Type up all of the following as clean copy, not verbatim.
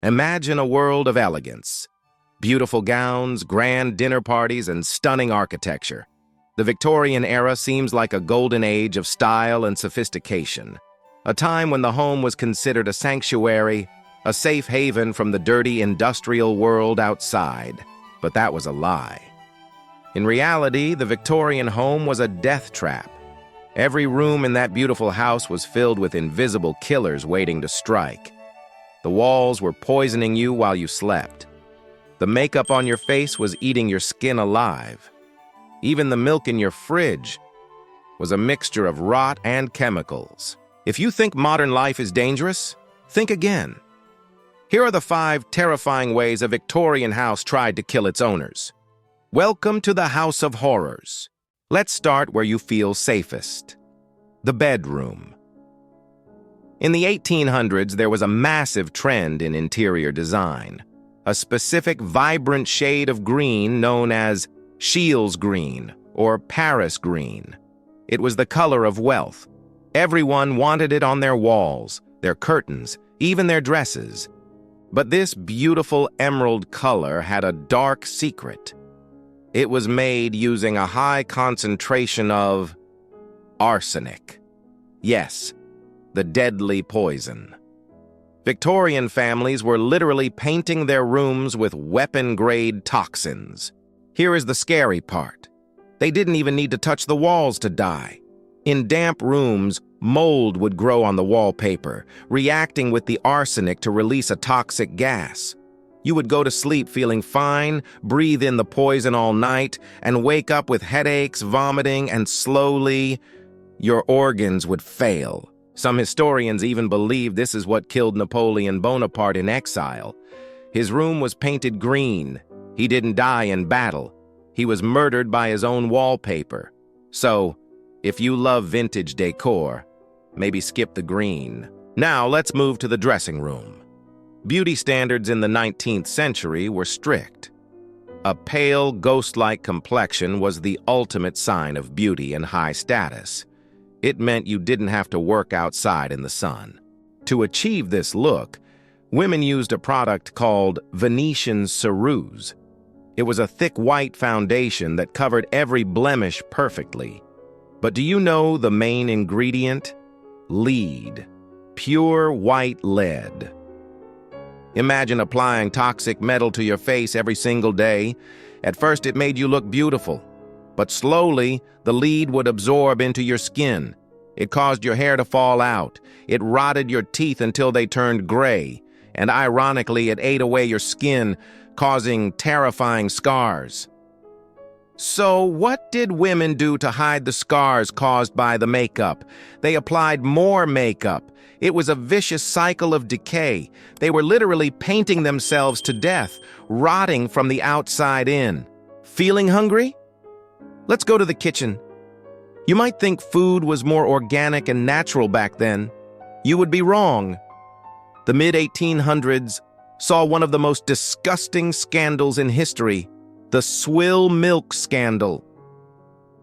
Imagine a world of elegance. Beautiful gowns, grand dinner parties, and stunning architecture. The Victorian era seems like a golden age of style and sophistication, a time when the home was considered a sanctuary, a safe haven from the dirty industrial world outside. But that was a lie. In reality, the Victorian home was a death trap. Every room in that beautiful house was filled with invisible killers waiting to strike. The walls were poisoning you while you slept. The makeup on your face was eating your skin alive. Even the milk in your fridge was a mixture of rot and chemicals. If you think modern life is dangerous, think again. Here are the 5 terrifying ways a Victorian house tried to kill its owners. Welcome to the House of Horrors. Let's start where you feel safest. The bedroom. In the 1800s, there was a massive trend in interior design. A specific vibrant shade of green known as Shields green or Paris green. It was the color of wealth. Everyone wanted it on their walls, their curtains, even their dresses. But this beautiful emerald color had a dark secret. It was made using a high concentration of arsenic. Yes, the deadly poison. Victorian families were literally painting their rooms with weapon-grade toxins. Here is the scary part. They didn't even need to touch the walls to die. In damp rooms, mold would grow on the wallpaper, reacting with the arsenic to release a toxic gas. You would go to sleep feeling fine, breathe in the poison all night, and wake up with headaches, vomiting, and slowly, your organs would fail. Some historians even believe this is what killed Napoleon Bonaparte in exile. His room was painted green. He didn't die in battle. He was murdered by his own wallpaper. So, if you love vintage decor, maybe skip the green. Now let's move to the dressing room. Beauty standards in the 19th century were strict. A pale, ghost-like complexion was the ultimate sign of beauty and high status. It meant you didn't have to work outside in the sun. To achieve this look, women used a product called Venetian ceruse. It was a thick white foundation that covered every blemish perfectly. But do you know the main ingredient? Lead. Pure white lead. Imagine applying toxic metal to your face every single day. At first, it made you look beautiful. But slowly, the lead would absorb into your skin. It caused your hair to fall out. It rotted your teeth until they turned gray. And ironically, it ate away your skin, causing terrifying scars. So what did women do to hide the scars caused by the makeup? They applied more makeup. It was a vicious cycle of decay. They were literally painting themselves to death, rotting from the outside in. Feeling hungry? Let's go to the kitchen. You might think food was more organic and natural back then. You would be wrong. The mid-1800s saw one of the most disgusting scandals in history, the swill milk scandal.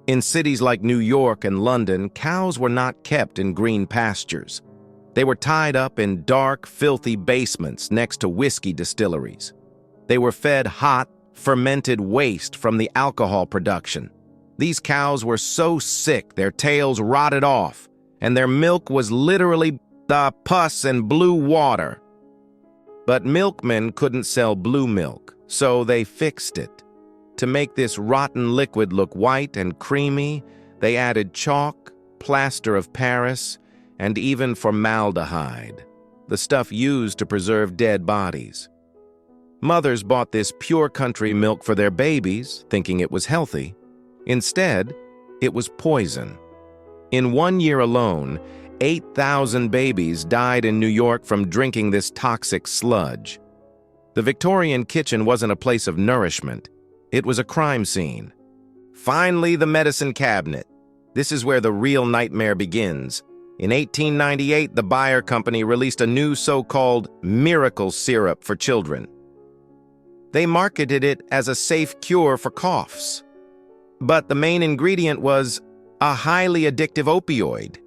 In cities like New York and London, cows were not kept in green pastures. They were tied up in dark, filthy basements next to whiskey distilleries. They were fed hot, fermented waste from the alcohol production. These cows were so sick their tails rotted off, and their milk was literally the pus and blue water. But milkmen couldn't sell blue milk, so they fixed it. To make this rotten liquid look white and creamy, they added chalk, plaster of Paris, and even formaldehyde, the stuff used to preserve dead bodies. Mothers bought this pure country milk for their babies, thinking it was healthy. Instead, it was poison. In 1 year alone, 8,000 babies died in New York from drinking this toxic sludge. The Victorian kitchen wasn't a place of nourishment. It was a crime scene. Finally, the medicine cabinet. This is where the real nightmare begins. In 1898, the Bayer Company released a new so-called miracle syrup for children. They marketed it as a safe cure for coughs. But the main ingredient was a highly addictive opioid.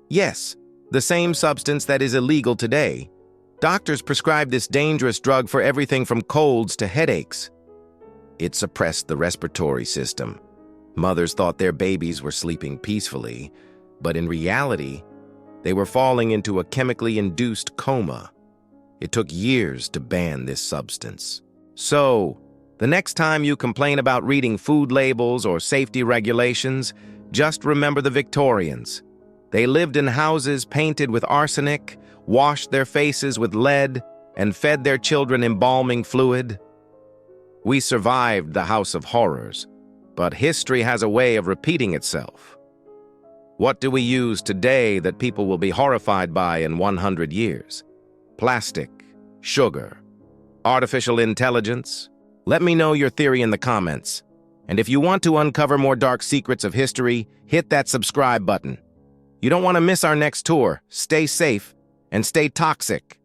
Yes, the same substance that is illegal today. Doctors prescribed this dangerous drug for everything from colds to headaches. It suppressed the respiratory system. Mothers thought their babies were sleeping peacefully, but in reality, they were falling into a chemically induced coma. It took years to ban this substance. So, the next time you complain about reading food labels or safety regulations, just remember the Victorians. They lived in houses painted with arsenic, washed their faces with lead, and fed their children embalming fluid. We survived the House of Horrors, but history has a way of repeating itself. What do we use today that people will be horrified by in 100 years? Plastic, sugar, artificial intelligence? Let me know your theory in the comments. And if you want to uncover more dark secrets of history, hit that subscribe button. You don't want to miss our next tour. Stay safe and stay toxic.